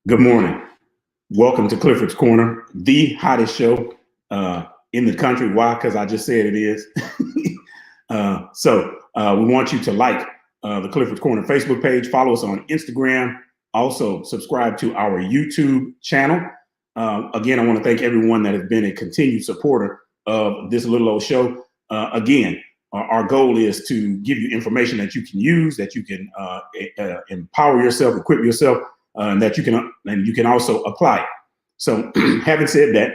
Good morning. Welcome to Clifford's Corner, the hottest show in the country. Why? Because I just said it is. We want you to like the Clifford's Corner Facebook page, follow us on Instagram, also subscribe to our YouTube channel. Again, I want to thank everyone that has been a continued supporter of this little old show. Our goal is to give you information that you can use, that you can empower yourself, equip yourself, and that you can also apply it. So, having said that,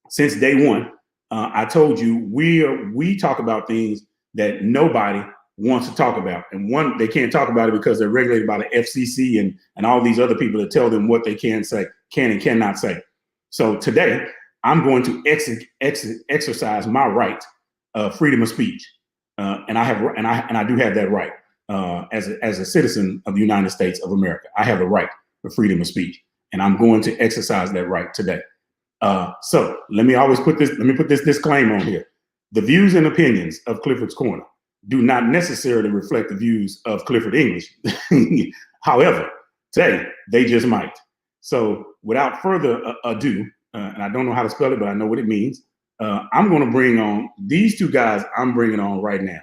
since day one, I told you we talk about things that nobody wants to talk about, and one, they can't talk about it because they're regulated by the FCC and all these other people that tell them what they can say, can and cannot say. So today, I'm going to exercise my right of freedom of speech, and I do have that right. As a citizen of the United States of America, I have the right for freedom of speech, and I'm going to exercise that right today. So let me put this disclaimer on here. The views and opinions of Clifford's Corner do not necessarily reflect the views of Clifford English. However, today they just might. So without further ado, and I don't know how to spell it, but I know what it means. I'm going to bring on these two guys. I'm bringing on right now.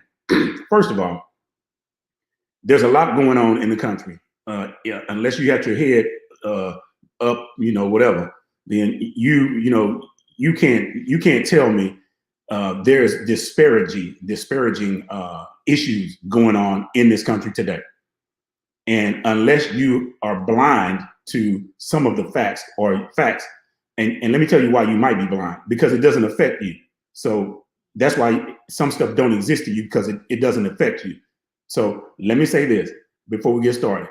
First of all, there's a lot going on in the country. Unless you got your head up, whatever, then you can't tell me there's disparaging issues going on in this country today. And unless you are blind to some of the facts, and let me tell you why you might be blind, because it doesn't affect you. So that's why some stuff don't exist to you, because it doesn't affect you. So let me say this before we get started.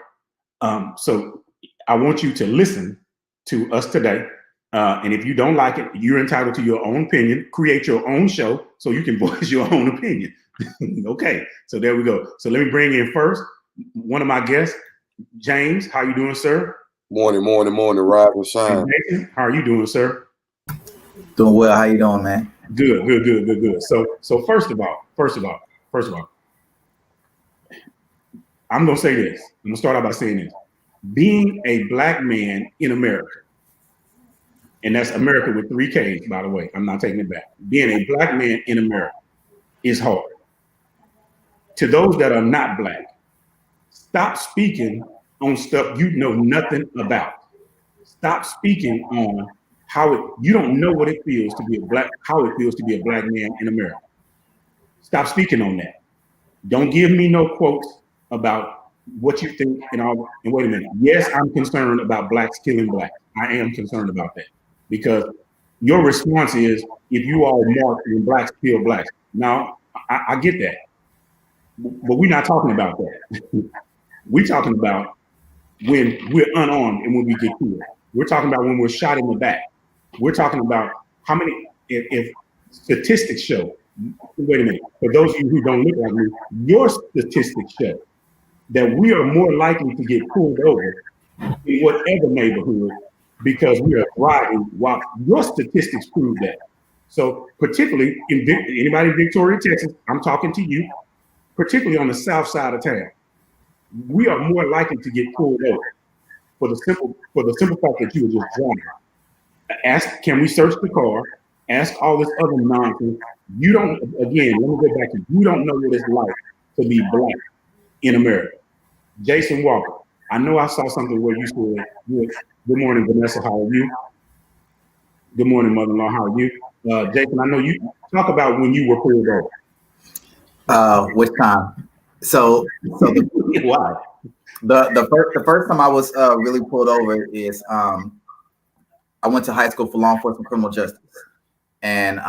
So I want you to listen to us today. And if you don't like it, you're entitled to your own opinion. Create your own show so you can voice your own opinion. Okay, so there we go. So let me bring in first one of my guests, James. How you doing, sir? Morning, rise and shine. Jason, how are you doing, sir? Doing well. How you doing, man? Good. So first of all, I'm gonna say this. I'm gonna start out by saying this. Being a black man in America, and that's America with 3 Ks, by the way. I'm not taking it back. Being a black man in America is hard. To those that are not black, stop speaking on stuff you know nothing about. Stop speaking on you don't know what it feels to be a black man in America. Stop speaking on that. Don't give me no quotes about what you think and all. And wait a minute. Yes, I'm concerned about blacks killing blacks. I am concerned about that, because your response is, if you all march and blacks kill blacks. Now, I get that, but we're not talking about that. We're talking about when we're unarmed and when we get killed. We're talking about when we're shot in the back. We're talking about how many, if statistics show, wait a minute, for those of you who don't look like me, your statistics show that we are more likely to get pulled over in whatever neighborhood because we are driving while your statistics prove that. So particularly anybody in Victoria, Texas, I'm talking to you, particularly on the south side of town, we are more likely to get pulled over for the simple fact that you were just driving. Ask, can we search the car? Ask all this other nonsense. You don't, again, let me go back to, you don't know what it's like to be black in America. Jason Walker, I know I saw something where you said, good morning, Vanessa, how are you? Good morning, mother-in-law, how are you? Jason, I know you talk about when you were pulled over. Which time? So Why? The first time I was really pulled over is I went to high school for law enforcement criminal justice, and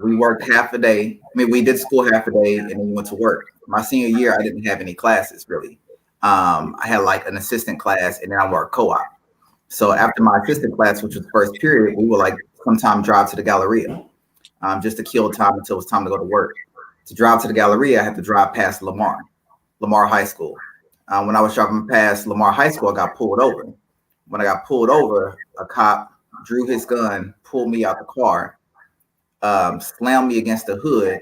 we worked half a day. I mean, we did school half a day, and then we went to work. My senior year, I didn't have any classes really. I had like an assistant class, and then I worked co-op. So after my assistant class, which was the first period, we would like sometimes drive to the Galleria just to kill time until it was time to go to work. To drive to the Galleria, I had to drive past Lamar High School. When I was driving past Lamar High School, I got pulled over. When I got pulled over, a cop drew his gun, pulled me out the car, slammed me against the hood.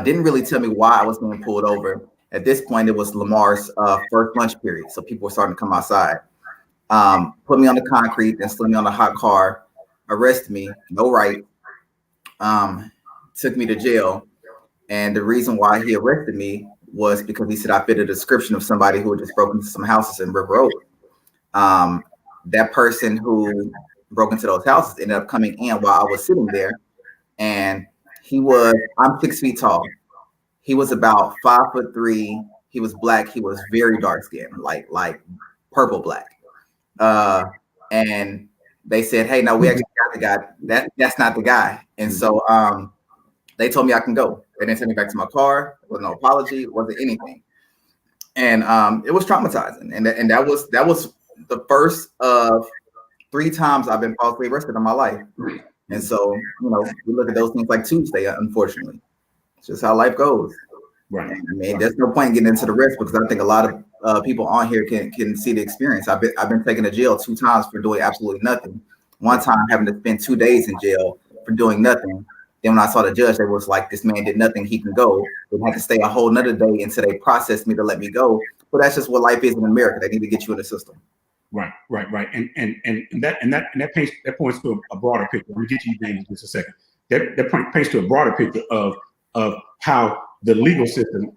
Didn't really tell me why I was being pulled over. At this point, it was Lamar's first lunch period, so people were starting to come outside. put me on the concrete, then slid me on a hot car, arrested me, no right, took me to jail. And the reason why he arrested me was because he said I fit a description of somebody who had just broken into some houses in River Oaks. That person who broke into those houses ended up coming in while I was sitting there. And I'm 6 feet tall. He was about 5'3". He was black. He was very dark skinned, like purple black. And they said, hey, no, we actually got the guy. That's not the guy. And so they told me I can go. They didn't send me back to my car. There was no apology. It wasn't anything. And it was traumatizing. And that was the first of 3 times I've been falsely arrested in my life. And so, we look at those things like Tuesday, unfortunately. It's just how life goes. Right. And, I mean, there's no point in getting into the rest because I think a lot of people on here can see the experience. I've been taken to jail 2 times for doing absolutely nothing. One time having to spend 2 days in jail for doing nothing. Then when I saw the judge, they was like, this man did nothing, he can go. They had to stay a whole nother day until they processed me to let me go. But that's just what life is in America. They need to get you in the system. Right. And that points to a broader picture. Let me get to you, James, in just a second. That points to a broader picture of how the legal system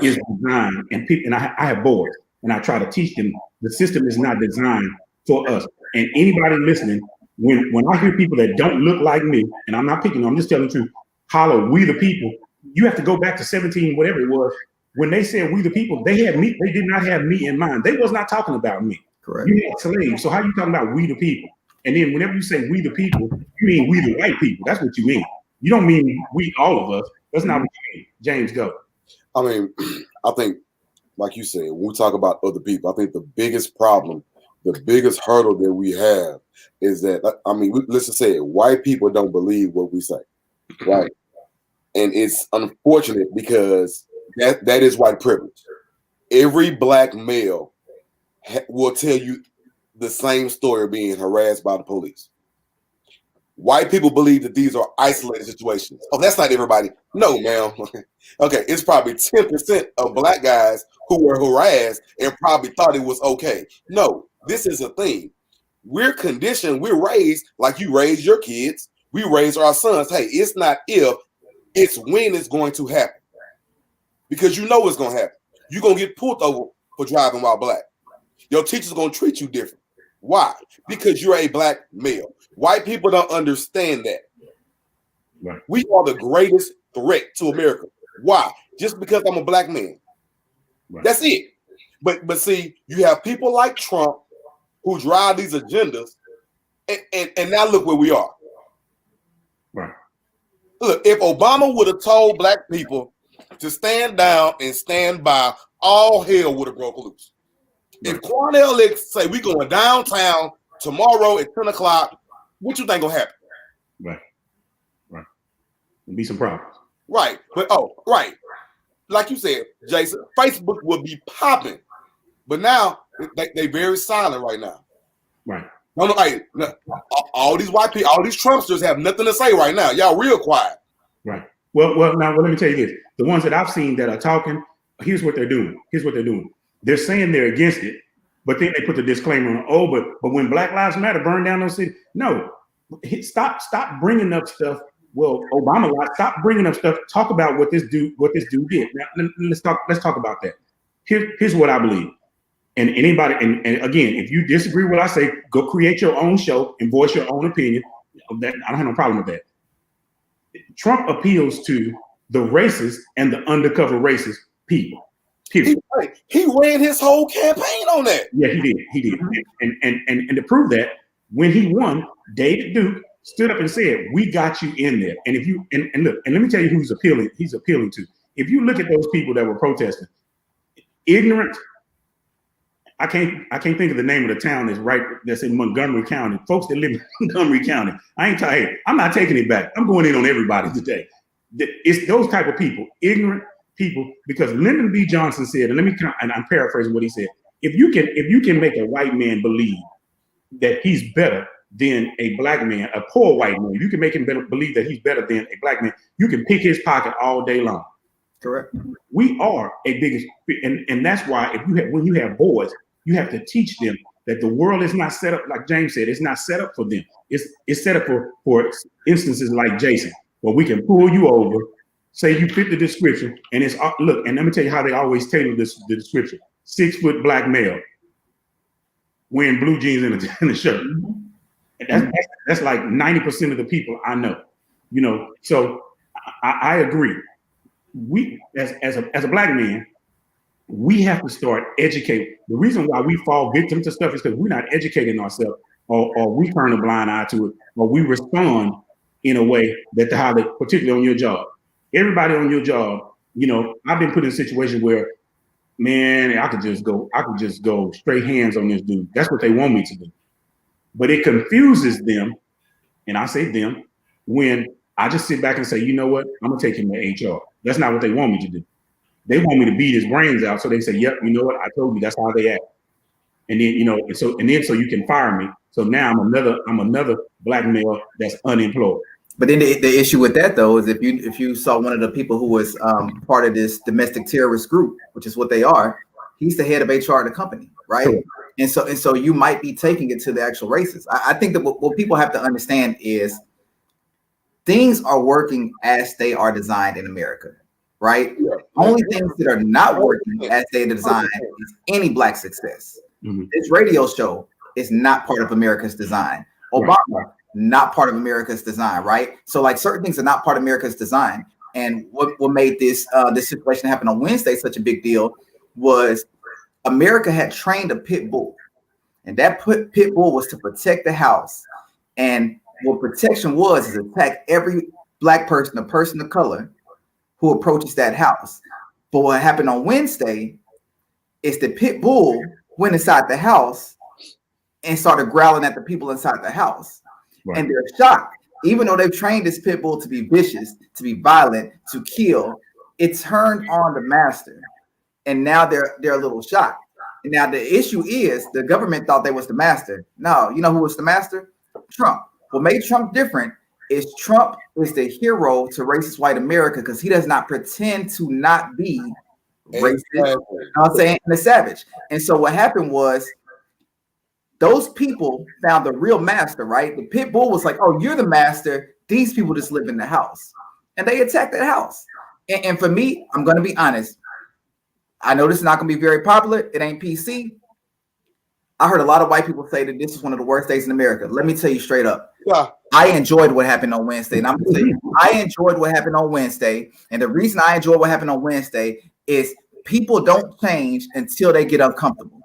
is designed. And I have boys, and I try to teach them the system is not designed for us. And anybody listening, when I hear people that don't look like me, and I'm not picking, I'm just telling the truth, holler, we the people, you have to go back to 17, whatever it was. When they said we the people, they had me, they did not have me in mind. They was not talking about me. Correct. You had slaves. So how you talking about we the people? And then whenever you say we the people, you mean we the white people. That's what you mean. You don't mean we all of us. That's not what you mean. James, go. I mean, I think, like you said, when we talk about other people, I think the biggest problem, the biggest hurdle that we have is that, I mean, let's just say it, white people don't believe what we say, right? And it's unfortunate because that is white privilege. Every black male will tell you the same story of being harassed by the police. White people believe that these are isolated situations. Oh, that's not everybody. No, ma'am. Okay, it's probably 10% of black guys who were harassed and probably thought it was okay. No, this is a thing. We're conditioned, we're raised like you raise your kids. We raise our sons. Hey, it's not if, it's when it's going to happen. Because you know it's going to happen. You're going to get pulled over for driving while black. Your teacher's going to treat you different. Why? Because you're a black male. White people don't understand that. Right. We are the greatest threat to America. Why? Just because I'm a black man. Right. That's it. But see, you have people like Trump who drive these agendas, and now look where we are. Right. Look, if Obama would have told black people to stand down and stand by, all hell would have broke loose. Right. If Cornell say we going downtown tomorrow at 10 o'clock, what you think gonna happen? Right. There'll be some problems. Right. But right. Like you said, Jason, Facebook will be popping. But now they very silent right now. Right. No, all these white people, all these Trumpsters have nothing to say right now. Y'all real quiet. Right. Well, now let me tell you this. The ones that I've seen that are talking, here's what they're doing. They're saying they're against it, but then they put the disclaimer on, but when Black Lives Matter burn down those cities, no, stop bringing up stuff. Well, Obama, stop bringing up stuff. Talk about what this dude did. Now, let's talk about that. Here's what I believe. And anybody, and again, if you disagree with what I say, go create your own show and voice your own opinion. I don't have no problem with that. Trump appeals to the racist and the undercover racist people. Period. He ran his whole campaign on that. Yeah, he did. And to prove that, when he won, David Duke stood up and said, "We got you in there." And if you and look, and let me tell you who's appealing. He's appealing to. If you look at those people that were protesting, ignorant. I can't think of the name of the town that's in Montgomery County. Folks that live in Montgomery County. I'm not taking it back. I'm going in on everybody today. It's those type of people, ignorant people, because Lyndon B. Johnson said, and I'm paraphrasing what he said, if you can make a white man believe that he's better than a black man, a poor white man, you can make him believe that he's better than a black man, you can pick his pocket all day long. Correct. We are a biggest, and that's why when you have boys, you have to teach them that the world is not set up, like James said, it's not set up for them. It's set up for instances like Jason, where we can pull you over, say you fit the description, and it's look, and let me tell you how they always tailor the description. 6 foot black male wearing blue jeans and a shirt. And that's like 90% of the people I know. You know, so I agree. We as a black man, we have to start educating. The reason why we fall victim to stuff is because we're not educating ourselves, or we turn a blind eye to it, or we respond in a way that particularly on your job. Everybody on your job, you know, I've been put in a situation where, man, I could just go straight hands on this dude. That's what they want me to do. But it confuses them, and I say them, when I just sit back and say, you know what, I'm gonna take him to HR. That's not what they want me to do. They want me to beat his brains out. So they say, yep, you know what? I told you that's how they act. And then, you know, so you can fire me. So now I'm another black male that's unemployed. But then the issue with that though is if you saw one of the people who was part of this domestic terrorist group, which is what they are, he's the head of HR of the company, right? Sure. And so you might be taking it to the actual races. I think that what people have to understand is things are working as they are designed in America. Right? Yeah. Only things that are not working as they design is any black success. Mm-hmm. This radio show is not part of America's design. Obama, not part of America's design, right? So like certain things are not part of America's design. And what made this situation happen on Wednesday such a big deal was America had trained a pit bull. And that pit bull was to protect the house. And what protection was is attack every black person, a person of color, who approaches that house. But what happened on Wednesday is the pit bull went inside the house and started growling at the people inside the house. Right. And they're shocked. Even though they've trained this pit bull to be vicious, to be violent, to kill, it turned on the master. And now they're a little shocked. And now the issue is the government thought they was the master. No, you know who was the master? Trump. What made Trump different is Trump is the hero to racist white America because he does not pretend to not be racist. You know what I'm saying? And a savage. And so what happened was those people found the real master, right? The pit bull was like, oh, you're the master. These people just live in the house. And they attacked that house. And for me, I'm going to be honest. I know this is not going to be very popular. It ain't PC. I heard a lot of white people say that this is one of the worst days in America. Let me tell you straight up. Yeah. I enjoyed what happened on Wednesday. And I'm going to tell you, I enjoyed what happened on Wednesday. And the reason I enjoyed what happened on Wednesday is people don't change until they get uncomfortable.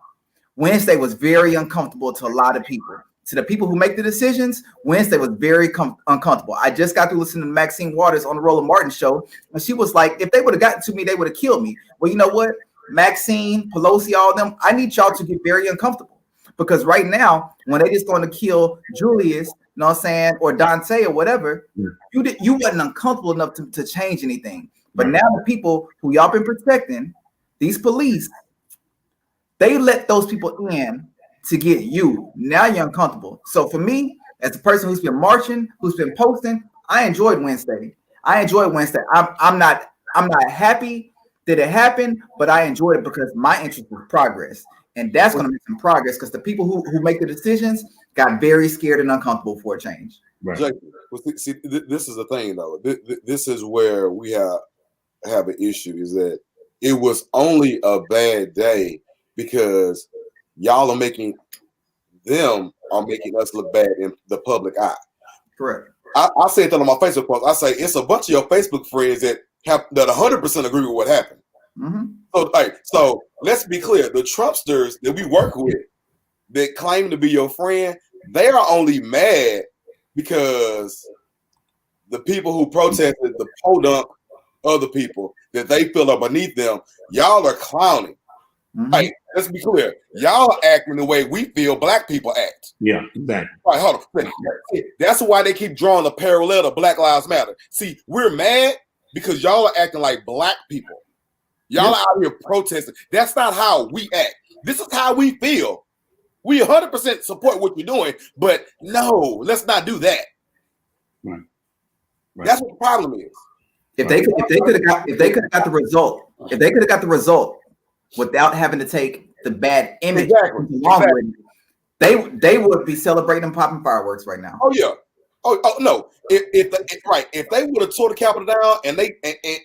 Wednesday was very uncomfortable to a lot of people. To the people who make the decisions, Wednesday was very uncomfortable. I just got to listen to Maxine Waters on the Roland Martin show. And she was like, if they would have gotten to me, they would have killed me. Well, you know what? Maxine, Pelosi, all of them, I need y'all to get very uncomfortable. Because right now, when they just going to kill Julius, you know what I'm saying, or Dante or whatever, you wasn't uncomfortable enough to change anything. But now the people who y'all been protecting, these police, they let those people in to get you. Now you're uncomfortable. So for me, as a person who's been marching, who's been posting, I enjoyed Wednesday. I'm not happy that it happened, but I enjoyed it because my interest was progress. And that's going to make some progress because the people who make the decisions got very scared and uncomfortable for a change. Right. Well, see, this is the thing, though. This is where we have an issue, is that it was only a bad day because y'all are making us look bad in the public eye. Correct. I said that on my Facebook post. I say it's a bunch of your Facebook friends that 100% agree with what happened. Mm-hmm. So let's be clear. The Trumpsters that we work with that claim to be your friend, they are only mad because the people who protested the podunk other people that they feel are beneath them, y'all are clowning. Mm-hmm. Hey, let's be clear. Y'all are acting the way we feel black people act. Yeah, exactly. All right, hold on. That's why they keep drawing a parallel to Black Lives Matter. See, we're mad because y'all are acting like black people. Y'all are out here protesting. That's not how we act. This is how we feel. We 100% support what you're doing, but no, let's not do that. Right. That's what the problem is. If they could have got the result without having to take the bad image along with it, They would be celebrating and popping fireworks right now. Oh yeah. Oh no. If they would have tore the Capitol down and they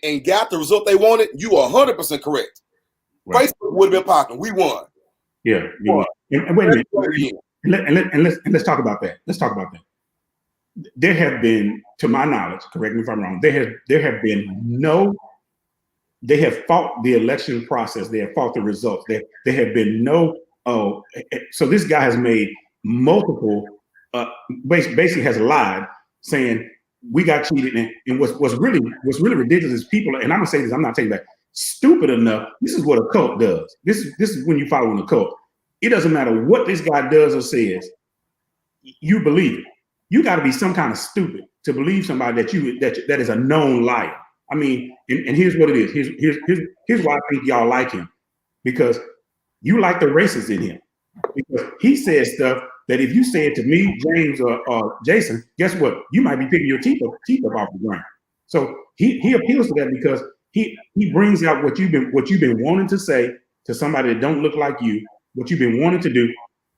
and got the result they wanted, you are 100% correct. Right. Facebook would have been popping. We won. Yeah. And wait a minute. And let's talk about that. Let's talk about that. There have been, to my knowledge, correct me if I'm wrong, there have been no. They have fought the election process. They have fought the results. There have been no. Oh, so this guy has made multiple. Basically has lied, saying we got cheated. And what's really ridiculous is people. And I'm gonna say this. I'm not taking back. Stupid enough. This is what a cult does. This is when you follow in a cult. It doesn't matter what this guy does or says. You believe it. You got to be some kind of stupid to believe somebody that is a known liar. I mean, and here's what it is. Here's why I think y'all like him, because you like the racist in him. Because he says stuff that if you say it to me, James, or Jason, guess what? You might be picking your teeth up off the ground. So he appeals to that because he brings out what you've been wanting to say to somebody that don't look like you. What you've been wanting to do.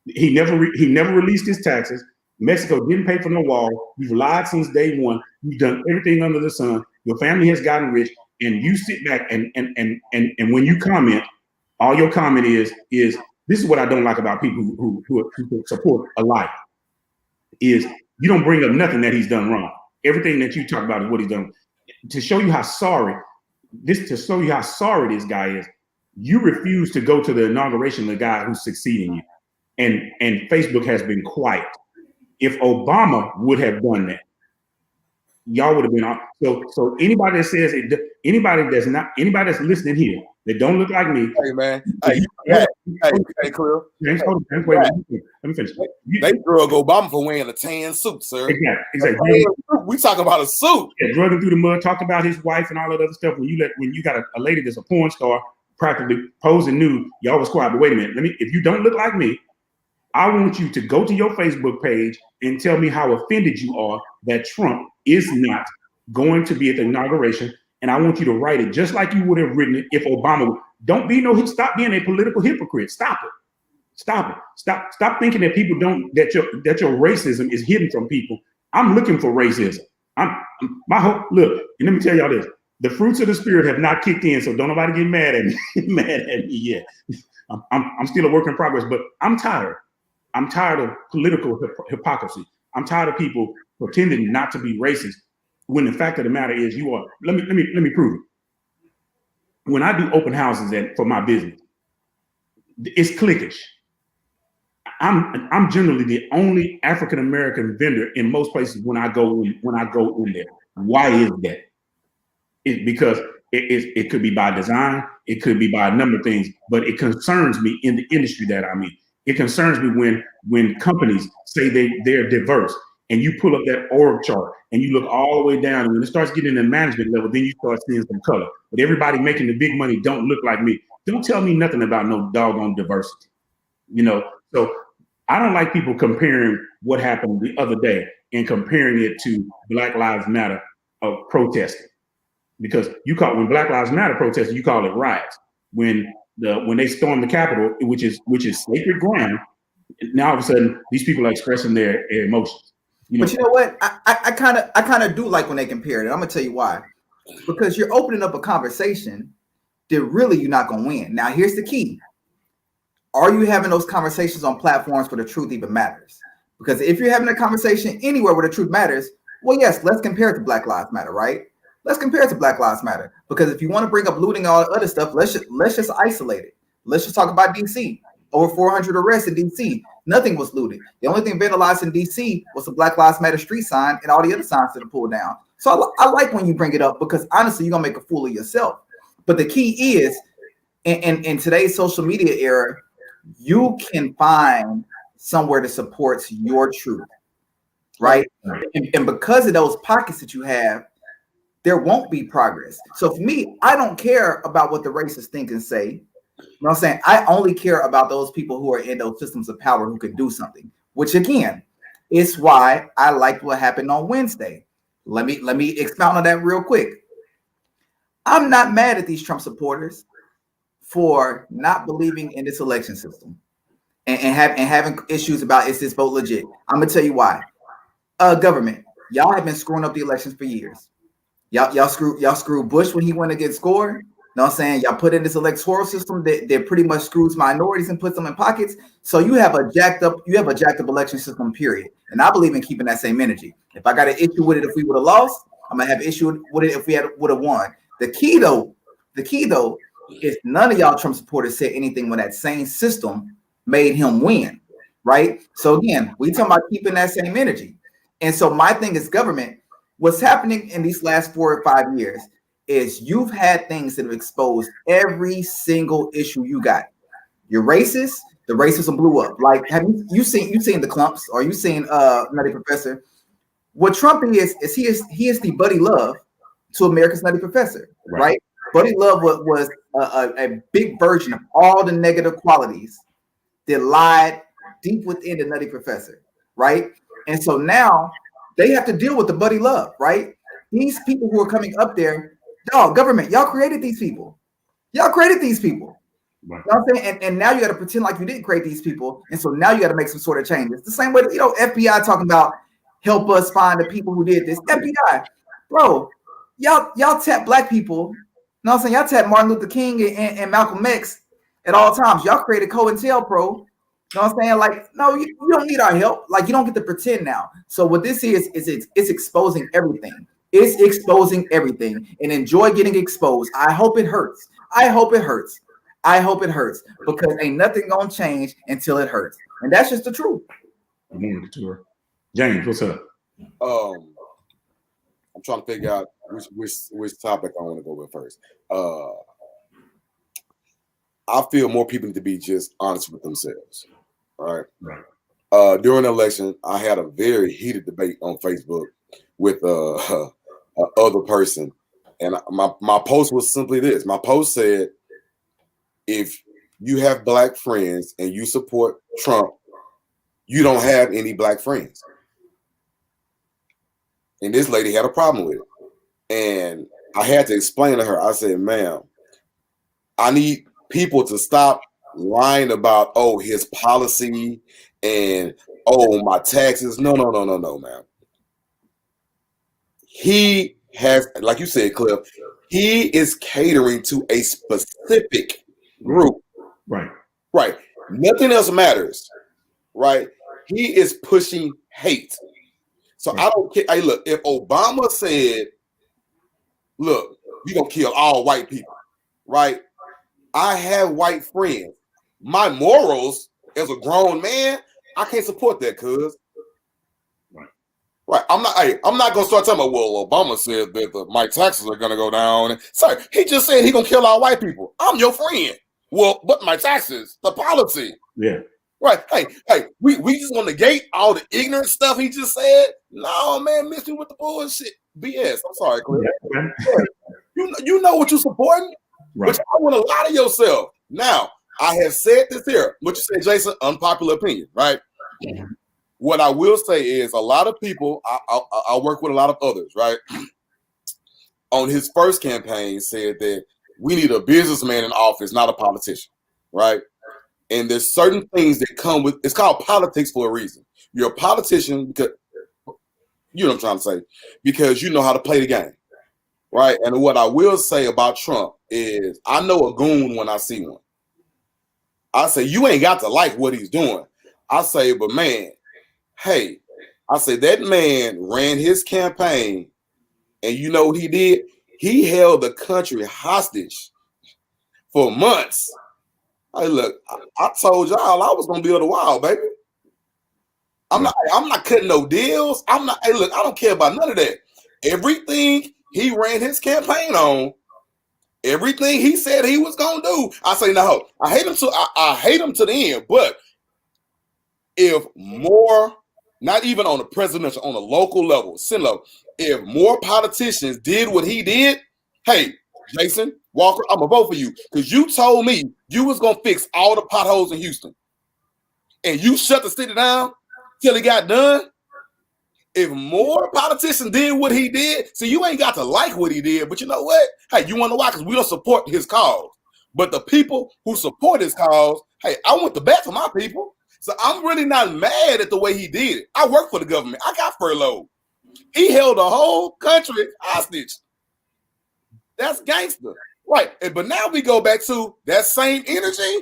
He never released his taxes. Mexico didn't pay for no wall. You've lied since day one. You've done everything under the sun. Your family has gotten rich, and you sit back and when you comment, all your comment is this is what I don't like about people who support a liar, is you don't bring up nothing that he's done wrong. Everything that you talk about is what he's done. To show you how sorry this guy is, you refuse to go to the inauguration of the guy who's succeeding you, and Facebook has been quiet. If Obama would have done that, y'all would have been on. So anybody that says it, anybody that's listening here that don't look like me. Hey man, hey, Cliff. James, hold on, wait, let me finish. They drug Obama for wearing a tan suit, sir. Exactly. We talking about a suit. Yeah, drug him through the mud. Talked about his wife and all that other stuff. When you got a lady that's a porn star practically posing nude, y'all was quiet. But wait a minute, if you don't look like me, I want you to go to your Facebook page and tell me how offended you are that Trump is not going to be at the inauguration. And I want you to write it just like you would have written it if Obama would. Stop being a political hypocrite. Stop it. Stop thinking that people that your racism is hidden from people. I'm looking for racism. Look, and let me tell y'all this. The fruits of the spirit have not kicked in, so don't nobody get mad at me yet. I'm still a work in progress, but I'm tired. I'm tired of political hypocrisy. I'm tired of people pretending not to be racist when the fact of the matter is you are. Let me prove it. When I do open houses for my business, it's cliquish. I'm generally the only African American vendor in most places when I go in there. Why is that? It's because it could be by design, it could be by a number of things, but it concerns me in the industry that I'm in. It concerns me when companies say they're diverse, and you pull up that org chart and you look all the way down, and when it starts getting to the management level, then you start seeing some color. But everybody making the big money don't look like me. Don't tell me nothing about no doggone diversity. So I don't like people comparing what happened the other day and comparing it to Black Lives Matter protesting, because when Black Lives Matter protesting, you call it riots. When they stormed the Capitol, which is sacred ground, now all of a sudden these people are expressing their emotions. But you know what? I kind of do like when they compare it. I'm gonna tell you why. Because you're opening up a conversation that really you're not gonna win. Now here's the key. Are you having those conversations on platforms where the truth even matters? Because if you're having a conversation anywhere where the truth matters, well, yes, let's compare it to Black Lives Matter, right? Let's compare it to Black Lives Matter. Because if you want to bring up looting and all the other stuff, let's just isolate it. Let's just talk about DC. Over 400 arrests in DC. Nothing was looted. The only thing vandalized in DC was the Black Lives Matter street sign and all the other signs that are pulled down. So I like when you bring it up, because honestly, you're going to make a fool of yourself. But the key is, in today's social media era, you can find somewhere that supports your truth, right? And because of those pockets that you have, there won't be progress. So for me, I don't care about what the racists think and say. You know what I'm saying? I only care about those people who are in those systems of power who can do something, which again, is why I liked what happened on Wednesday. Let me expound on that real quick. I'm not mad at these Trump supporters for not believing in this election system. and having issues about is this vote legit. I'm gonna tell you why. Government, y'all have been screwing up the elections for years. Y'all screw Bush when he went to get scored. Know what I'm saying? Y'all put in this electoral system that pretty much screws minorities and puts them in pockets. So you have a jacked up election system, period. And I believe in keeping that same energy. If I got an issue with it if we would have lost, I'm gonna have an issue with it if we would have won. The key though is none of y'all Trump supporters said anything when that same system made him win. Right? So again, we talking about keeping that same energy. And so my thing is government. What's happening in these last 4 or 5 years is you've had things that have exposed every single issue you got. You're racist, the racism blew up. Like, have you seen the clumps, or you seen Nutty Professor? What Trump is he is the Buddy Love to America's Nutty Professor, right? Buddy Love was a big version of all the negative qualities that lied deep within the Nutty Professor, right? And so now they have to deal with the Buddy Love, right? These people who are coming up there, dog, government, y'all created these people. Y'all created these people. Right. You know what I'm saying? And now you got to pretend like you didn't create these people. And so now you got to make some sort of changes. The same way that, FBI talking about help us find the people who did this. FBI, bro, y'all tap black people. You know what I'm saying? Y'all tap Martin Luther King and Malcolm X at all times. Y'all created COINTELPRO. You know what I'm saying? Like, no, you don't need our help. Like, you don't get to pretend now. So what this is it's exposing everything. It's exposing everything. And enjoy getting exposed. I hope it hurts. I hope it hurts because ain't nothing gonna change until it hurts. And that's just the truth. James, what's up? I'm trying to figure out which topic I want to go with first. I feel more people need to be just honest with themselves. Right. During the election, I had a very heated debate on Facebook with other person, and my post was simply this. My post said, if you have black friends and you support Trump, you don't have any black friends. And this lady had a problem with it, and I had to explain to her. I said, ma'am, I need people to stop lying about, his policy and my taxes. No, ma'am. He has, like you said, Cliff, he is catering to a specific group. Right. Nothing else matters. Right. He is pushing hate. So I don't care. Hey, look, if Obama said, look, we're going to kill all white people. Right. I have white friends. My morals as a grown man, I can't support that, cuz. Right. I'm not gonna start talking about, well, Obama said that my taxes are gonna go down. Sorry, he just said he gonna kill all white people. I'm your friend. Well, but my taxes, the policy. Yeah. Right. Hey, we just want to negate all the ignorant stuff he just said. No, man, miss me with the bullshit. BS. I'm sorry, Cliff. Yeah. You know what you're supporting, but you don't want to lie to yourself. Now, I have said this here. What you say, Jason? Unpopular opinion, right? Mm-hmm. What I will say is a lot of people, I work with a lot of others, right? On his first campaign said that we need a businessman in office, not a politician, right? And there's certain things that come with, it's called politics for a reason. You're a politician because, you know what I'm trying to say, because you know how to play the game, right? And what I will say about Trump is I know a goon when I see one. I say, you ain't got to like what he's doing. I say, but man, hey, I say that man ran his campaign, and you know what he did? He held the country hostage for months. Hey, look, I told y'all I was gonna build a wall, baby. I'm not cutting no deals. Hey, look, I don't care about none of that. Everything he ran his campaign on, everything he said he was gonna do, I say no. I hate him to the end. But if more, not even on the presidential, on a local level, Senate level, if more politicians did what he did, hey, Jason Walker, I'm gonna vote for you because you told me you was gonna fix all the potholes in Houston, and you shut the city down till it got done. If more politicians did what he did, see, you ain't got to like what he did, but you know what? Hey, you want to why? Because we don't support his cause. But the people who support his cause, hey, I want the best for my people. So I'm really not mad at the way he did it. I work for the government. I got furloughed. He held a whole country hostage. That's gangster. Right. But now we go back to that same energy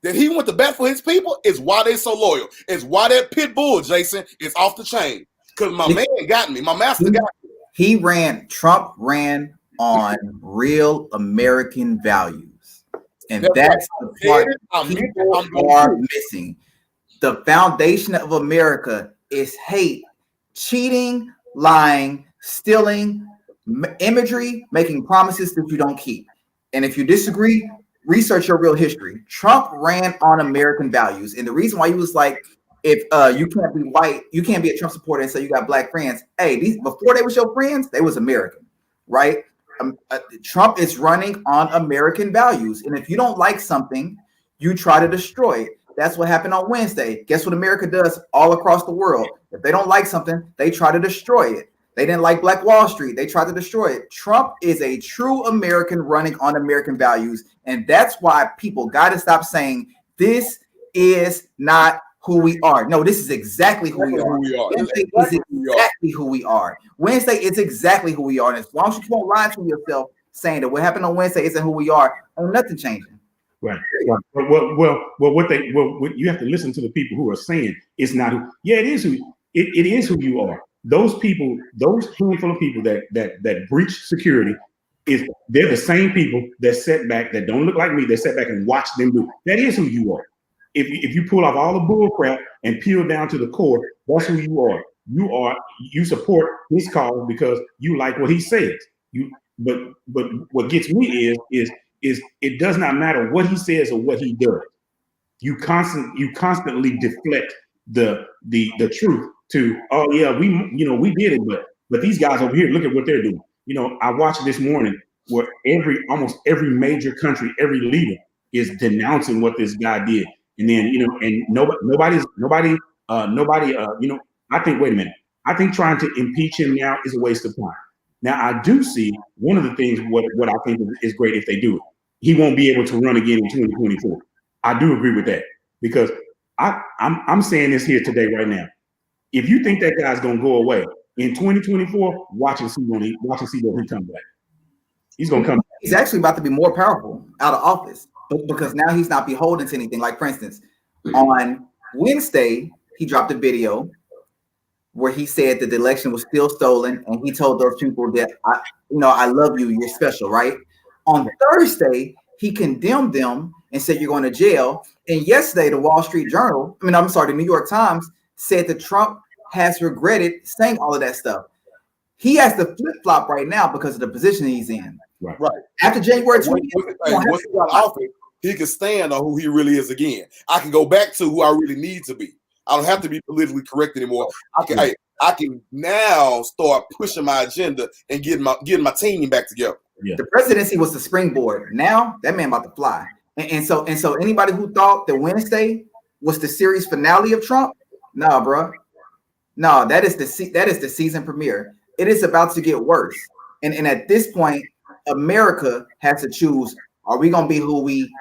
that he went to bat for his people is why they so loyal. It's why that pit bull, Jason, is off the chain. Because my man got me. My master got me. Trump ran on real American values. And that's the part people are missing. The foundation of America is hate, cheating, lying, stealing, imagery, making promises that you don't keep. And if you disagree, research your real history. Trump ran on American values. And the reason why he was like, if you can't be white, you can't be a Trump supporter and say you got black friends. Hey, these before they was your friends, they was American, right? Trump is running on American values. And if you don't like something, you try to destroy it. That's what happened on Wednesday. Guess what America does all across the world? If they don't like something, they try to destroy it. They didn't like Black Wall Street. They tried to destroy it. Trump is a true American running on American values. And that's why people got to stop saying this is not who we are. No, this is exactly who we are. Wednesday is exactly who we are. Wednesday is exactly who we are. And as long as you won't lie to yourself saying that what happened on Wednesday isn't who we are, nothing changing. Right. What you have to listen to the people who are saying it's not who. Yeah, it is who it is who you are. Those people, those handful of people that breach security, they're the same people that sit back, that don't look like me, that sit back and watch them do. That is who you are. If you pull off all the bull crap and peel down to the core, that's who you are. You support his cause because you like what he says. But what gets me is it does not matter what he says or what he does. You constantly deflect the truth to, oh yeah, we did it, but these guys over here, look at what they're doing. I watched this morning where almost every major country, every leader is denouncing what this guy did. And then, and nobody, I think, wait a minute. I think trying to impeach him now is a waste of time. Now, I do see one of the things, what I think is great if they do it. He won't be able to run again in 2024. I do agree with that because I'm saying this here today, right now. If you think that guy's going to go away in 2024, watch and see when he comes back. He's going to come back. He's actually about to be more powerful out of office because now he's not beholden to anything. Like, for instance, on Wednesday, he dropped a video where he said that the election was still stolen, and he told those people that I love you, you're special, right? On Thursday, he condemned them and said you're going to jail. And yesterday, the the New York Times said that Trump has regretted saying all of that stuff. He has to flip-flop right now because of the position he's in. Right. After January 20th, he can stand on who he really is again. I can go back to who I really need to be. I don't have to be politically correct anymore. I can now start pushing my agenda and getting my team back together. Yeah. The presidency was the springboard. Now that man about to fly. And so anybody who thought that Wednesday was the series finale of Trump, no, bro. No, that is the season premiere. It is about to get worse. And at this point, America has to choose: are we gonna be who we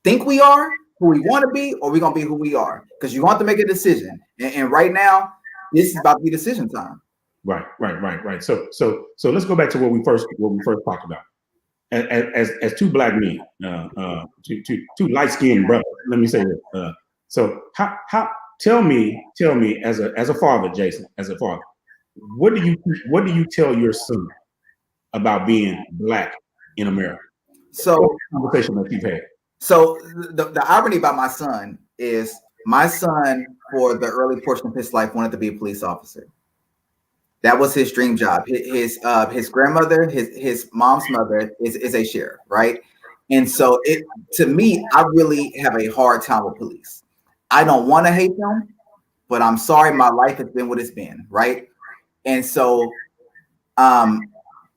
think we are, who we want to be, or are we gonna be who we are? Because you want to make a decision. And right now, this is about to be decision time. Right. So let's go back to what we first talked about. As two black men, two light-skinned brothers. Let me say this. So how tell me as a father, Jason, as a father, what do you tell your son about being black in America? So conversation that you've had. So the irony about my son is my son, for the early portion of his life, wanted to be a police officer. That was his dream job. His grandmother, his mom's mother is a sheriff, right? And so to me, I really have a hard time with police. I don't want to hate them, but I'm sorry, my life has been what it's been, right? And so I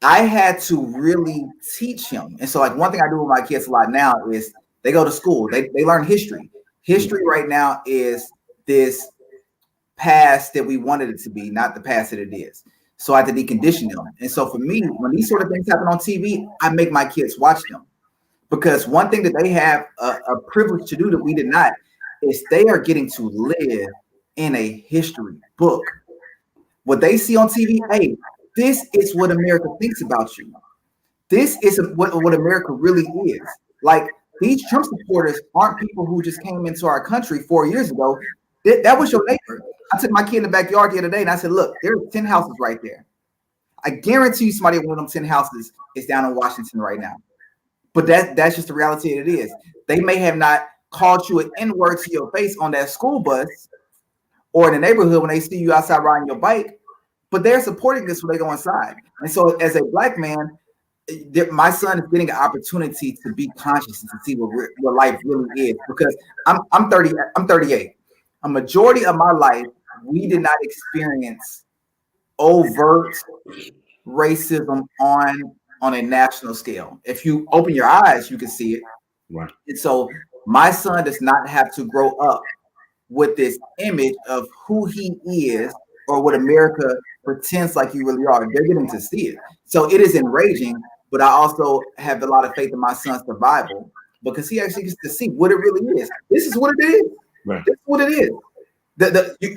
had to really teach him. And so, like, one thing I do with my kids a lot now is they go to school, they learn history. History right now is this past that we wanted it to be, not the past that it is. So I had to decondition them. And so for me, when these sort of things happen on TV, I make my kids watch them, because one thing that they have a privilege to do that we did not, is they are getting to live in a history book. What they see on TV, hey, this is what America thinks about you. This is what America really is. Like, these Trump supporters aren't people who just came into our country 4 years ago. That was your neighbor. I took my kid in the backyard the other day and I said, look, there are 10 houses right there. I guarantee you somebody at one of them 10 houses is down in Washington right now. But that's just the reality it is. They may have not called you an N-word to your face on that school bus or in the neighborhood when they see you outside riding your bike, but they're supporting this when they go inside. And so as a black man, my son is getting an opportunity to be conscious and to see what life really is. Because I'm 38. A majority of my life, we did not experience overt racism on a national scale. If you open your eyes, you can see it. Right. And so my son does not have to grow up with this image of who he is or what America pretends like you really are. They're getting to see it. So it is enraging, but I also have a lot of faith in my son's survival because he actually gets to see what it really is. This is what it is. Right. This is what it is.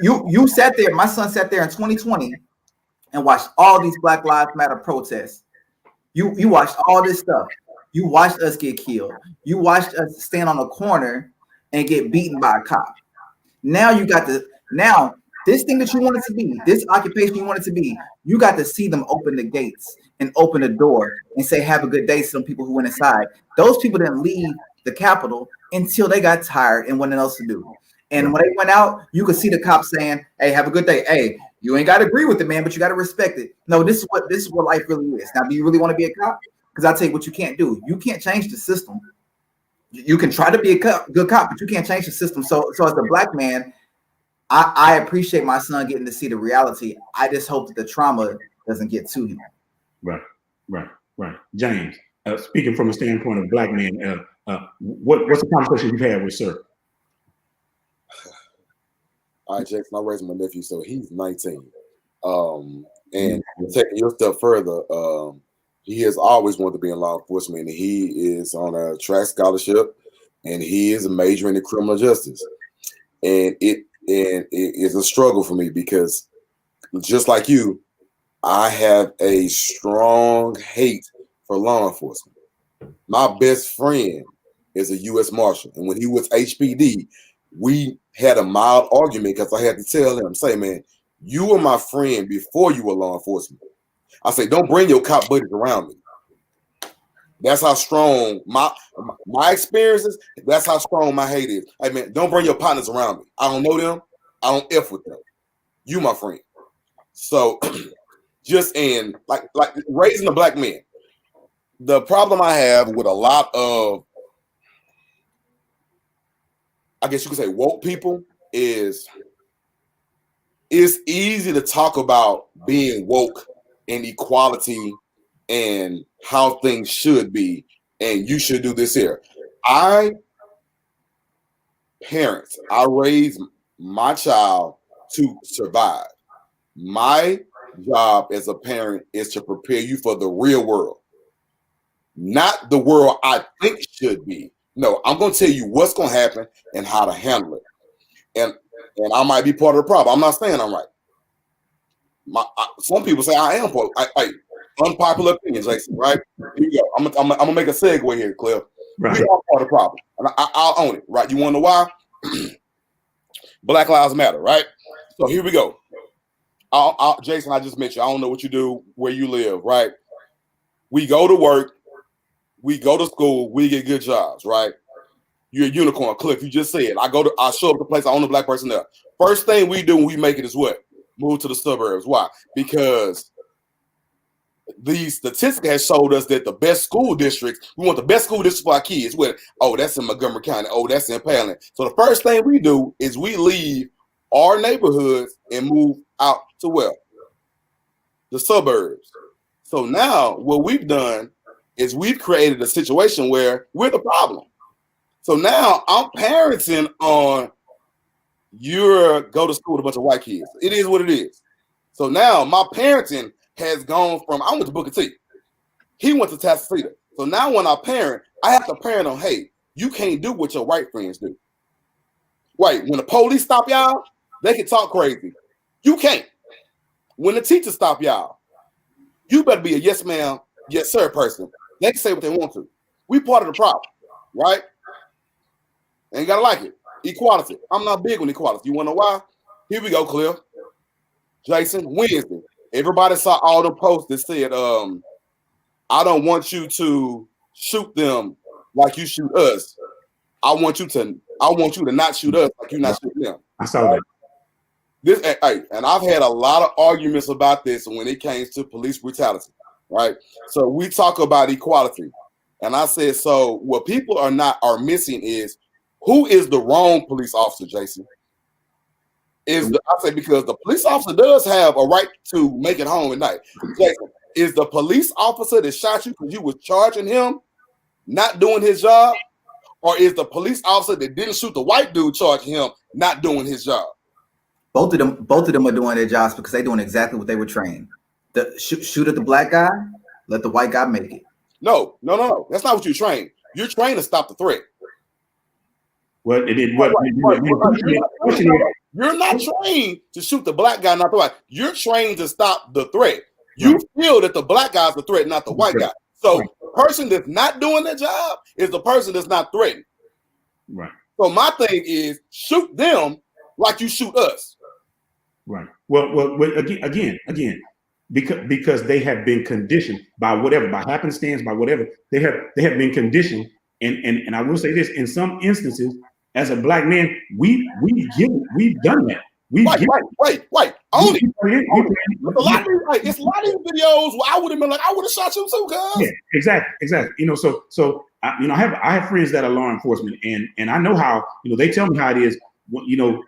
You sat there, my son sat there in 2020 and watched all these Black Lives Matter protests. You watched all this stuff. You watched us get killed. You watched us stand on a corner and get beaten by a cop. Now this thing that you wanted to be, this occupation you wanted to be, you got to see them open the gates and open the door and say, have a good day to some people who went inside. Those people didn't leave the Capitol until they got tired and nothing else to do. And when they went out, you could see the cops saying, hey, have a good day. Hey, you ain't got to agree with it, man, but you got to respect it. No, this is what life really is. Now, do you really want to be a cop? Because I'll tell you what you can't do. You can't change the system. You can try to be a good cop, but you can't change the system. So as a black man, I appreciate my son getting to see the reality. I just hope that the trauma doesn't get to him. Right. James, speaking from a standpoint of black men, what's the conversation you've had with sir? All right, Jackson, I raised my nephew, so he's 19. And taking your step further, he has always wanted to be in law enforcement. And he is on a track scholarship, and he is majoring in criminal justice. And it is a struggle for me because, just like you, I have a strong hate for law enforcement. My best friend is a U.S. Marshal, and when he was HPD, we had a mild argument because I had to tell him, say, man, you were my friend before you were law enforcement. I say, don't bring your cop buddies around me. That's how strong my experiences, that's how strong my hate is. Hey, man, don't bring your partners around me. I don't know them. I don't F with them. You my friend. So just in like raising a black man, the problem I have with a lot of, I guess you could say, woke people is it's easy to talk about being woke and equality and how things should be, and you should do this here. I raise my child to survive. My job as a parent is to prepare you for the real world, not the world I think should be. No, I'm going to tell you what's going to happen and how to handle it. And I might be part of the problem. I'm not saying I'm right. Some people say I am part. Unpopular opinions, Jason, right? Here you go. I'm gonna make a segue here, Cliff. Right. We are part of the problem, and I'll own it, right? You want to know why? Black Lives Matter, right? So here we go. Jason, I just met you. I don't know what you do, where you live, right? We go to work, we go to school, we get good jobs, right? You're a unicorn, Cliff. You just said I show up to the place, I own a black person there. First thing we do when we make it is what? Move to the suburbs. Why? Because the statistic has showed us that the best school districts, we want the best school districts for our kids. That's in Montgomery County. Oh, that's in Palin. So the first thing we do is we leave our neighborhoods and move out to where? The suburbs. So now what we've done is we've created a situation where we're the problem. So now I'm parenting on go to school with a bunch of white kids. It is what it is. So now my parenting has gone from, I went to Booker T. He went to Tasceta. So now when I parent, I have to parent on, hey, you can't do what your white friends do. Wait, when the police stop y'all, they can talk crazy. You can't. When the teachers stop y'all, you better be a yes ma'am, yes sir person. They can say what they want to. We part of the problem, right? Ain't gotta like it. Equality. I'm not big on equality. You wanna know why? Here we go, Cliff. Jason, Wednesday. Everybody saw all the posts that said, I don't want you to shoot them like you shoot us. I want you to not shoot us like you not shooting them. I saw that. This, and I've had a lot of arguments about this when it came to police brutality, right? So we talk about equality, and I said, so what people are missing is who is the wrong police officer, Jason? I say because the police officer does have a right to make it home at night. Jason, is the police officer that shot you because you was charging him not doing his job, or is the police officer that didn't shoot the white dude charging him not doing his job? Both of them are doing their jobs because they're doing exactly what they were trained. Shoot at the black guy, let the white guy make it. No. That's not what you're trained. You're trained to stop the threat. Well, it did. You're not trained to shoot the black guy, not the white. You're trained to stop the threat. You feel that the black guy's the threat, not the white guy. So the person that's not doing their job is the person that's not threatened. Right. So my thing is shoot them like you shoot us. Right. Well, again, because they have been conditioned by whatever, by happenstance, by whatever, they have been conditioned. And I will say this: in some instances, as a black man, we've done that. Wait. Only. It's a lot of these videos where I would have been like, I would have shot you too, guys. Yeah, exactly. So I have friends that are law enforcement, and I know how, they tell me how it is.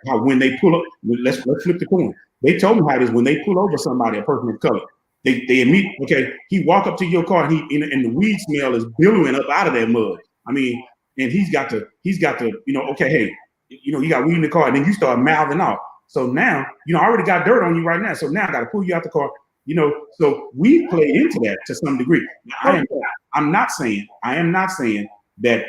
How when they pull up, let's flip the coin. They told me how it is when they pull over somebody, a person of color. They immediately, okay, he walk up to your car and and the weed smell is billowing up out of that mud. I mean, and he's got to, okay, hey, you got weed in the car, and then you start mouthing off. So now, I already got dirt on you right now. So now I got to pull you out the car. So we play into that to some degree. Now, I am not saying that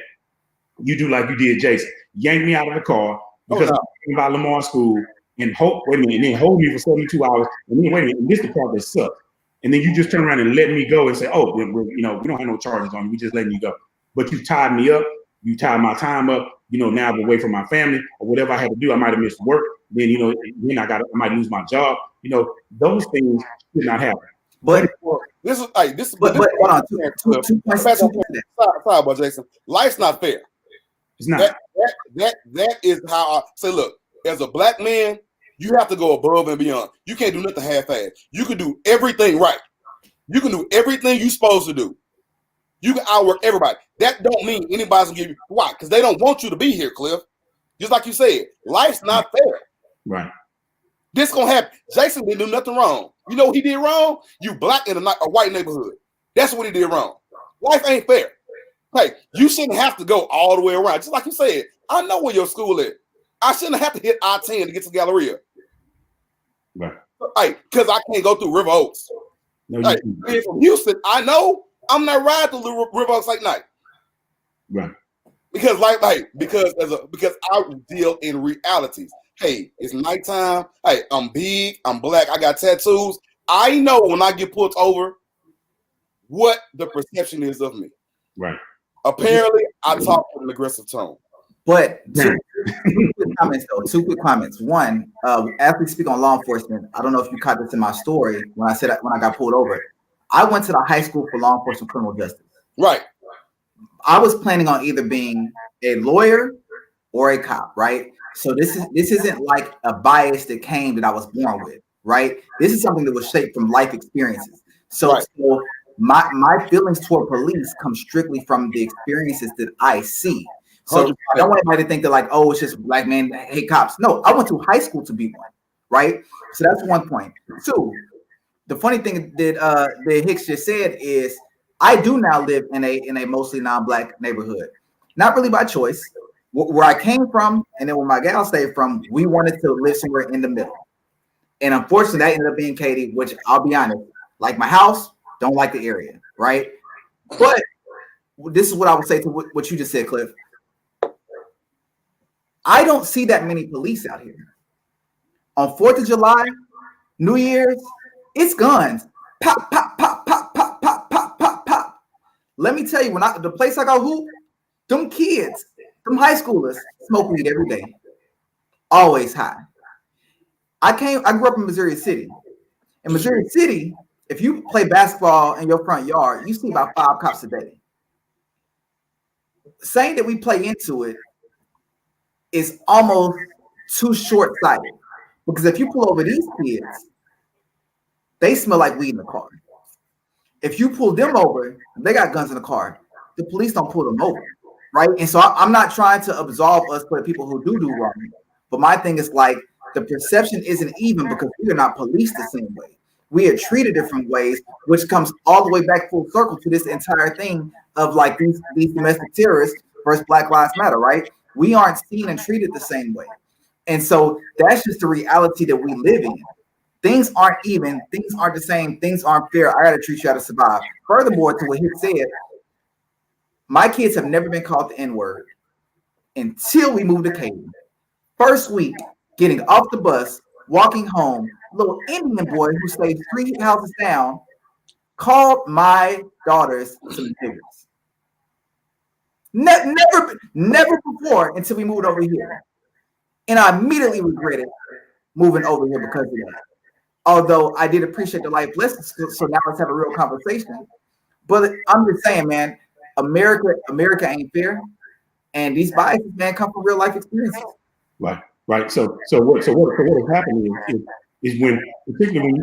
you do like you did, Jason. Yank me out of the car because I'm thinking about Lamar School and then hold me for 72 hours. And then wait a minute, and this is the part that sucks. And then you just turn around and let me go and say, oh, we don't have no charges on you. We just letting you go. But you tied me up. You tied my time up. Now I'm away from my family or whatever I had to do. I might have missed work. Then, then I might lose my job. Those things should not happen. But hold on. Sorry about Jason. Life's not fair. It's not. That is how I say, look, as a black man, you have to go above and beyond. You can't do nothing half-assed. You can do everything right. You can do everything you're supposed to do. You can outwork everybody. That don't mean anybody's gonna give you why? Because they don't want you to be here, Cliff. Just like you said, life's not fair. Right. This gonna happen. Jason didn't do nothing wrong. You know what he did wrong? You black in a white neighborhood. That's what he did wrong. Life ain't fair. Hey, you shouldn't have to go all the way around. Just like you said, I know where your school is. I shouldn't have to hit I-10 to get to Galleria. Right. Hey, because I can't go through River Oaks. No, hey, being from Houston, I know I'm not riding through River Oaks like night. Right. Because because I deal in realities. Hey, it's nighttime. Hey, I'm big. I'm black. I got tattoos. I know when I get pulled over what the perception is of me. Right. Apparently, I talk with an aggressive tone. But two quick comments. One, as we speak on law enforcement, I don't know if you caught this in my story when I got pulled over. I went to the high school for law enforcement criminal justice. Right. I was planning on either being a lawyer or a cop, right? So this isn't like a bias that came that I was born with, right? This is something that was shaped from life experiences. So my feelings toward police come strictly from the experiences that I see. So I don't want anybody to think that like, oh, it's just black men hate cops. No, I went to high school to be one, right? So that's one point. Two, the funny thing that Hicks just said is I do now live in a mostly non-black neighborhood. Not really by choice. Where I came from and then where my gal stayed from, we wanted to live somewhere in the middle. And unfortunately, that ended up being Katy, which I'll be honest, like my house, don't like the area, right? But this is what I would say to what you just said, Cliff. I don't see that many police out here. On 4th of July, New Year's, it's guns. Pop, pop, pop, pop, pop, pop, pop, pop, pop. Let me tell you, the place I go hoop, them kids, them high schoolers smoke weed every day. Always high. I grew up in Missouri City. In Missouri City, if you play basketball in your front yard, you see about 5 cops a day. Saying that we play into it is almost too short-sighted. Because if you pull over these kids, they smell like weed in the car. If you pull them over, they got guns in the car. The police don't pull them over, right? And so I'm not trying to absolve us for the people who do wrong. But my thing is like the perception isn't even because we are not policed the same way. We are treated different ways, which comes all the way back full circle to this entire thing of like these domestic terrorists versus Black Lives Matter, right? We aren't seen and treated the same way. And so that's just the reality that we live in. Things aren't even, things aren't the same, things aren't fair. I gotta treat you how to survive. Furthermore, to what he said, my kids have never been called the N-word until we moved to Caden. First week, getting off the bus, walking home, little Indian boy who stayed 3 houses down called my daughters some niggers. Never before until we moved over here. And I immediately regretted moving over here because of that. Although I did appreciate the life lessons, so now let's have a real conversation. But I'm just saying, man, America ain't fair, and these biases, man, come from real life experiences. Right. So what has happened is when, particularly when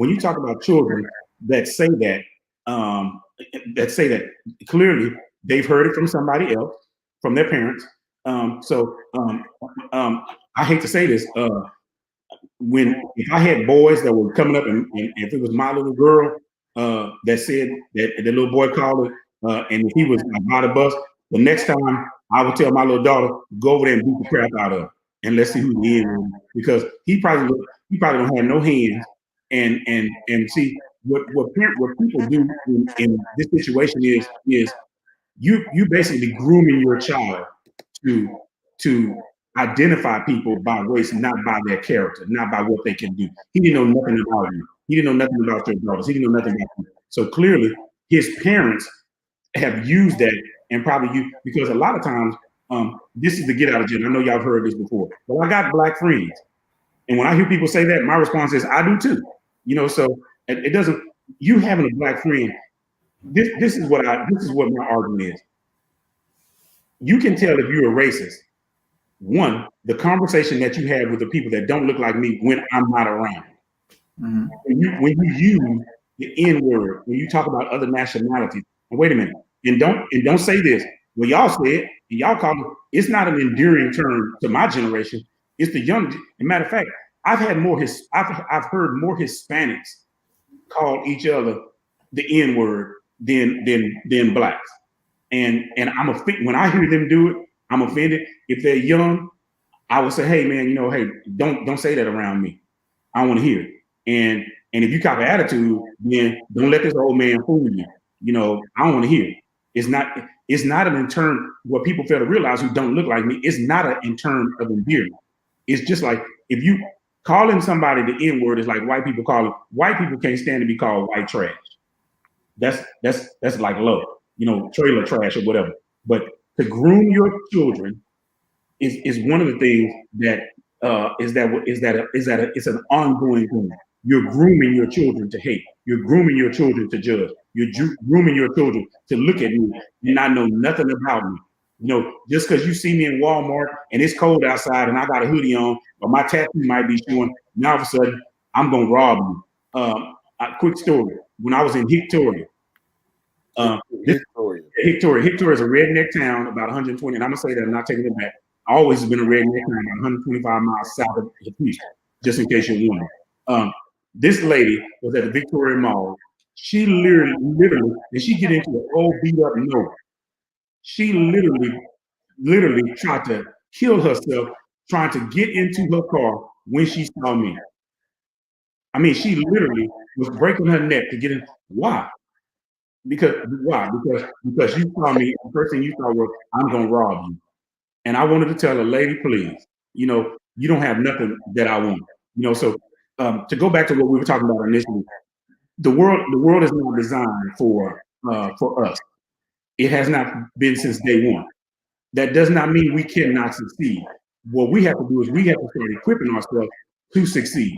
you talk about children, that say that clearly they've heard it from somebody else, from their parents. I hate to say this. If I had boys that were coming up and if it was my little girl that said that the little boy called it, and if he was by the bus, the next time I would tell my little daughter, go over there and beat the crap out of her, and let's see who he is, because he probably don't have no hands. And see what people do in this situation is you basically grooming your child to identify people by race, not by their character, not by what they can do. He didn't know nothing about you. He didn't know nothing about your daughters. He didn't know nothing about you. So clearly, his parents have used that, and probably you, because a lot of times, this is the get out of jail. I know y'all have heard this before, but I got Black friends, and when I hear people say that, my response is, I do too. So it doesn't. You having a Black friend, this is what my argument is. You can tell if you're a racist. One, the conversation that you have with the people that don't look like me when I'm not around. Mm-hmm. When you use the N-word, when you talk about other nationalities, and wait a minute, and don't say this. Well, y'all say it, and y'all call it. It's not an endearing term to my generation. It's the young. As a matter of fact, I've heard more Hispanics call each other the N-word than Blacks, and when I hear them do it, I'm offended. If they're young, I would say, hey man, hey, don't say that around me. I don't want to hear it. And if you cop an attitude, then don't let this old man fool you. I don't want to hear it. It's not an in term, what people fail to realize who don't look like me, it's not an in term of endearment. It's just like if you calling somebody the N-word is like white people call it. White people can't stand to be called white trash. That's like low, trailer trash or whatever. But to groom your children is one of the things that it's an ongoing thing. You're grooming your children to hate. You're grooming your children to judge. You're grooming your children to look at me and not know nothing about me. Just because you see me in Walmart and it's cold outside and I got a hoodie on or my tattoo might be showing, now all of a sudden I'm gonna rob you. A quick story. When I was in Victoria. Victoria is a redneck town about 120, and I'm gonna say that I'm not taking it back. Always has been a redneck town, about 125 miles south of Hicks, just in case you're wondering. This lady was at the Victoria Mall. She literally, and she get into an old beat up note. She literally tried to kill herself trying to get into her car when she saw me. I mean, she literally was breaking her neck to get in. Why? Because you saw me. The first thing you thought was, I'm gonna rob you. And I wanted to tell her, lady, please, you know, you don't have nothing that I want. You know, so to go back to what we were talking about initially, the world is not designed for us. It has not been since day one. That does not mean we cannot succeed. What we have to do is we have to start equipping ourselves to succeed.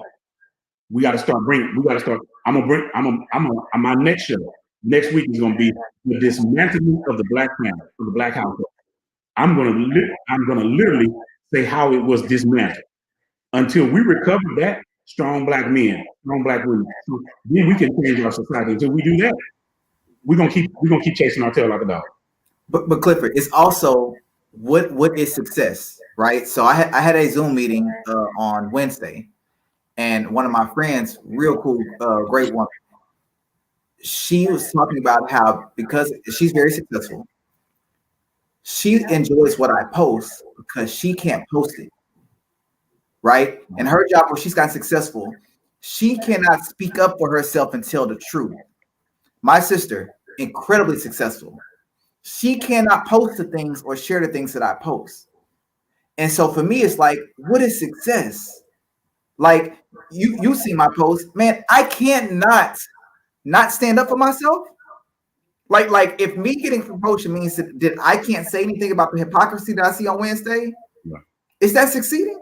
We got to start bringing. We got to start. I'm gonna bring. On my next show next week is gonna be the dismantling of the black family, of the black household. I'm gonna literally say how it was dismantled. Until we recover that, strong black men, strong black women, so then we can change our society. Until we do that, we're gonna keep chasing our tail like a dog. But Clifford, it's also what is success, right? So I had a Zoom meeting on Wednesday, and one of my friends, real cool, great woman, she was talking about how because she's very successful, she enjoys what I post because she can't post it, right? And her job where she's gotten successful, she cannot speak up for herself and tell the truth. My sister, incredibly successful, she cannot post the things or share the things that I post. And so for me, it's like, what is success? Like you see my post, man, I can't not stand up for myself. Like if me getting promotion means that I can't say anything about the hypocrisy that I see on Wednesday, Right. Is that succeeding?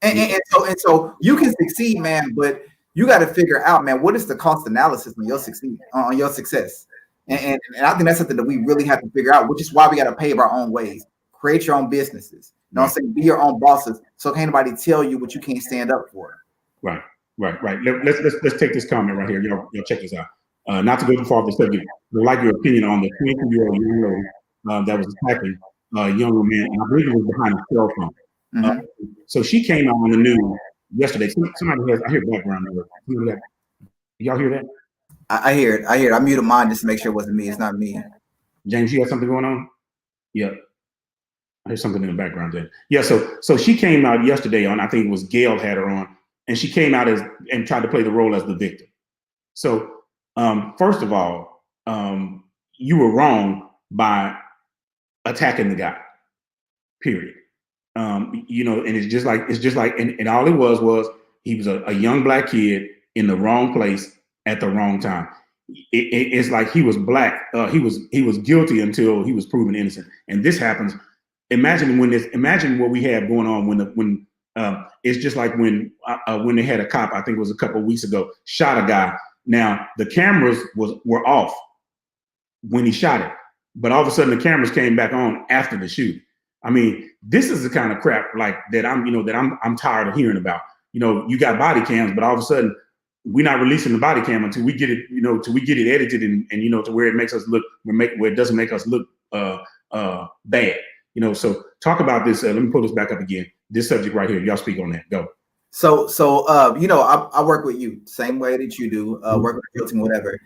And so you can succeed, man, but you got to figure out, man, what is the cost analysis on your success? And I think that's something that we really have to figure out, which is why we got to pave our own ways, create your own businesses. You know what I'm saying? Be your own bosses, so can't anybody tell you what you can't stand up for. Right. Let's take this comment right here. Y'all check this out. Not to go too far off the subject, but like your opinion on the 22-year-old young lady that was attacking a younger man, and I believe it was behind a cell phone. Mm-hmm. So she came out on the news yesterday. Somebody has, I hear background noise. Y'all hear that? I hear it. I muted mine just to make sure it wasn't me. It's not me. James, you got something going on? Yeah. I heard something in the background there. Yeah, so she came out yesterday on, I think it was Gail had her on, and she came out and tried to play the role as the victim. So first of all, you were wrong by attacking the guy, period. You know, and it's just like, and all it was he was a young black kid in the wrong place at the wrong time. It's like he was black. He was guilty until he was proven innocent. And this happens. Imagine what we have going on when it's just like when they had a cop, I think it was a couple of weeks ago, shot a guy. Now the cameras were off when he shot it, but all of a sudden the cameras came back on after the shoot. I mean, this is the kind of crap like that I'm tired of hearing about. You know, you got body cams, but all of a sudden we're not releasing the body cam until we get it, till we get it edited and to where it makes us look, where it doesn't make us look bad. So talk about this. Let me pull this back up again. This subject right here. Y'all speak on that. Go. So I work with you same way that you do. Work with the field team, whatever.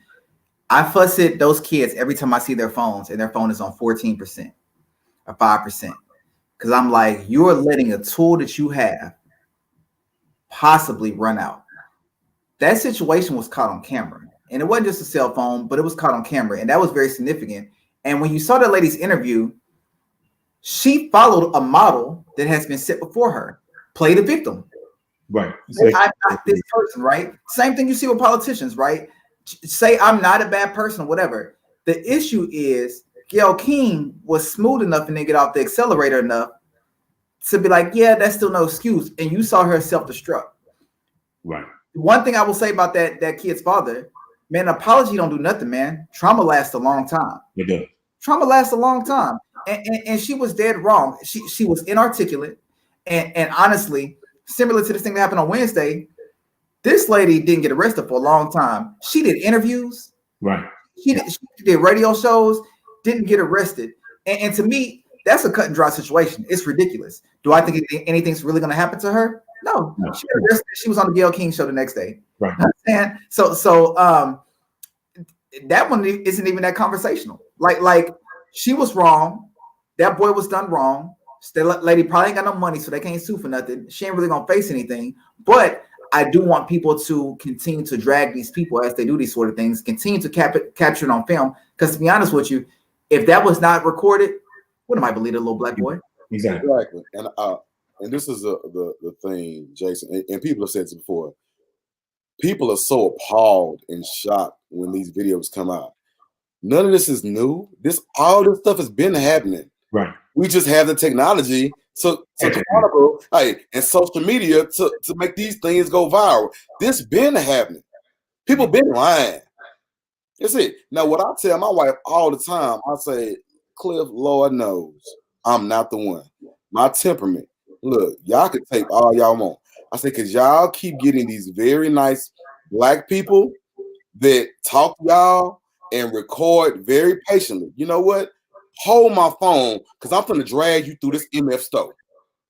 I fuss at those kids every time I see their phones and their phone is on 14% or 5%. Because I'm like, you're letting a tool that you have possibly run out. That situation was caught on camera. And it wasn't just a cell phone, but it was caught on camera. And that was very significant. And when you saw that lady's interview, she followed a model that has been set before her. Play the victim. Right. I'm not this person, right? Same thing you see with politicians, right? Say I'm not a bad person or whatever. The issue is Gayle King was smooth enough and didn't get off the accelerator enough to be like, yeah, that's still no excuse. And you saw her self-destruct. Right. One thing I will say about that kid's father, man, apology don't do nothing, man. Trauma lasts a long time. It does. Trauma lasts a long time. And she was dead wrong. She was inarticulate. And honestly, similar to this thing that happened on Wednesday, this lady didn't get arrested for a long time. She did interviews. Right. She did radio shows, didn't get arrested. And to me, that's a cut and dry situation. It's ridiculous. Do I think anything's really going to happen to her? No. She got arrested. She was on the Gayle King show the next day. Right. And so that one isn't even that conversational. Like she was wrong. That boy was done wrong. That lady probably ain't got no money, so they can't sue for nothing. She ain't really gonna face anything. But I do want people to continue to drag these people as they do these sort of things, continue to capture it on film. Because to be honest with you, if that was not recorded, what am I, believe a little black boy? Exactly. Exactly. And this is the thing, Jason, and people have said this before. People are so appalled and shocked when these videos come out. None of this is new. All this stuff has been happening. Right. We just have the technology to chronicle, and social media to make these things go viral. This been happening. People been lying. That's it. Now, what I tell my wife all the time, I say, Cliff, Lord knows I'm not the one. My temperament. Look, y'all can take all y'all want. I say, because y'all keep getting these very nice black people that talk to y'all and record very patiently. You know what? Hold my phone because I'm going to drag you through this MF store.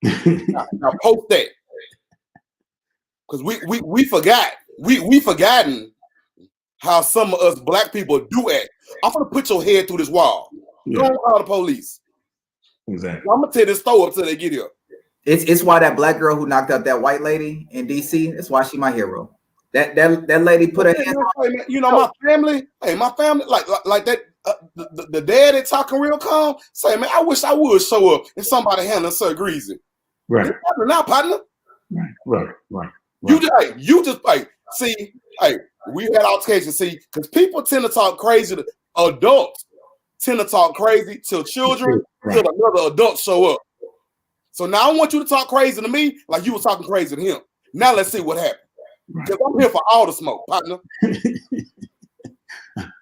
now post that. Because we forgot. We forgotten how some of us black people do act. I'm going to put your head through this wall. Yeah. Don't call the police. Exactly. I'm going to tear this store up till they get here. It's why that black girl who knocked out that white lady in DC, that's why she my hero. That lady put her hands on. You know, my family, like that, the dad that talking real calm, say, man, I wish I would show up if somebody handling Sir Greasy. Right. Now, partner. Right. You just see, we had altercations, see, because people tend to talk crazy to adults, tend to talk crazy till children, till another adult show up. So now I want you to talk crazy to me like you was talking crazy to him. Now let's see what happened. Because I'm here for all the smoke, partner.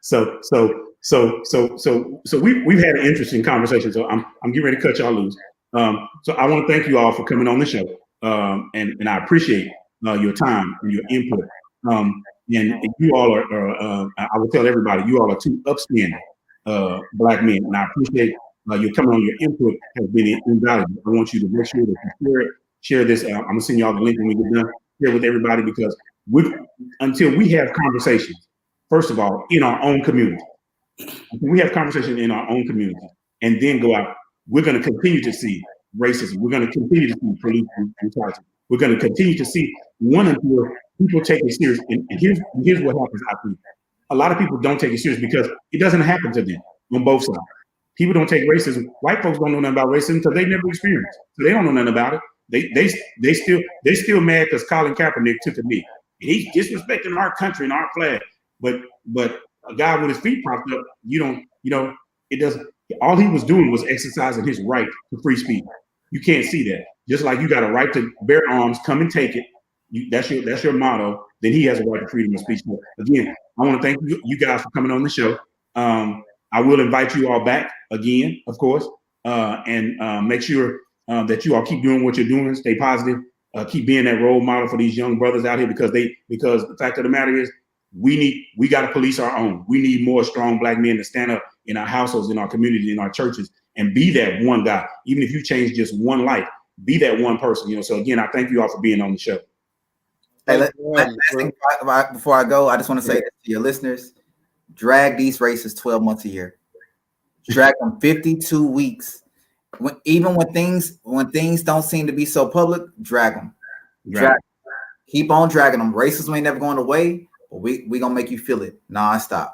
So we've had an interesting conversation. So I'm getting ready to cut y'all loose. So I want to thank you all for coming on the show. And I appreciate your time and your input. And you all are I will tell everybody, you all are two upstanding black men. And I appreciate your coming on. Your input has been invaluable. I want you to make sure that you share this. I'm gonna send you all the link when we get done. Share with everybody, because until we have conversations, first of all, in our own community, we have conversations in our own community, and then go out. We're going to continue to see racism. We're going to continue to see police brutality. We're going to continue to see until people take it serious. And here's what happens. I think a lot of people don't take it serious because it doesn't happen to them on both sides. People don't take racism. White folks don't know nothing about racism because they never experienced it. So they don't know nothing about it. They still mad because Colin Kaepernick took a knee. He's disrespecting our country and our flag. But a guy with his feet propped up, it doesn't. All he was doing was exercising his right to free speech. You can't see that. Just like you got a right to bear arms, come and take it. That's your motto. Then he has a right to freedom of speech. So again, I want to thank you guys for coming on the show. I will invite you all back again, of course, and make sure that you all keep doing what you're doing. Stay positive. Keep being that role model for these young brothers out here, because the fact of the matter is we got to police our own. We need more strong black men to stand up in our households, in our community, in our churches, and be that one guy. Even if you change just one life, be that one person. So again, I thank you all for being on the show. Hey, before I go, I just want to say to your listeners, drag these races 12 months a year. Drag them 52 weeks. Even when things don't seem to be so public, drag them. Keep on dragging them. Racism ain't never going away, but we gonna make you feel it nonstop.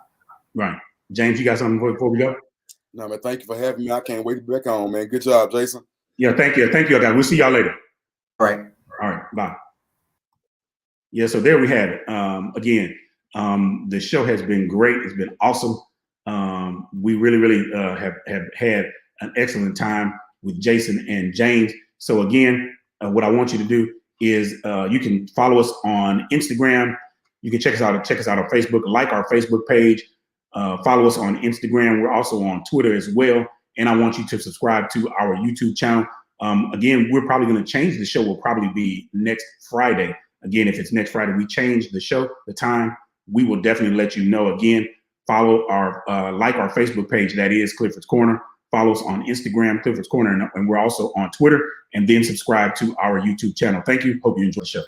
Right. James, you got something before we go? No, man, thank you for having me. I can't wait to be back on, man. Good job, Jason. Yeah, thank you, guys. We'll see y'all later. All right, bye. Yeah, so there we have it. Again, the show has been great. It's been awesome. We really have had an excellent time with Jason and James. So again, what I want you to do is you can follow us on Instagram. You can check us out on Facebook, like our Facebook page, follow us on Instagram. We're also on Twitter as well. And I want you to subscribe to our YouTube channel. Again, we're probably going to change the show. Will probably be next Friday. Again, if it's next Friday, we change the show, the time, we will definitely let you know. Again, follow our, like our Facebook page, that is Clifford's Corner. Follow us on Instagram, Clifford's Corner, and we're also on Twitter, and then subscribe to our YouTube channel. Thank you. Hope you enjoy the show.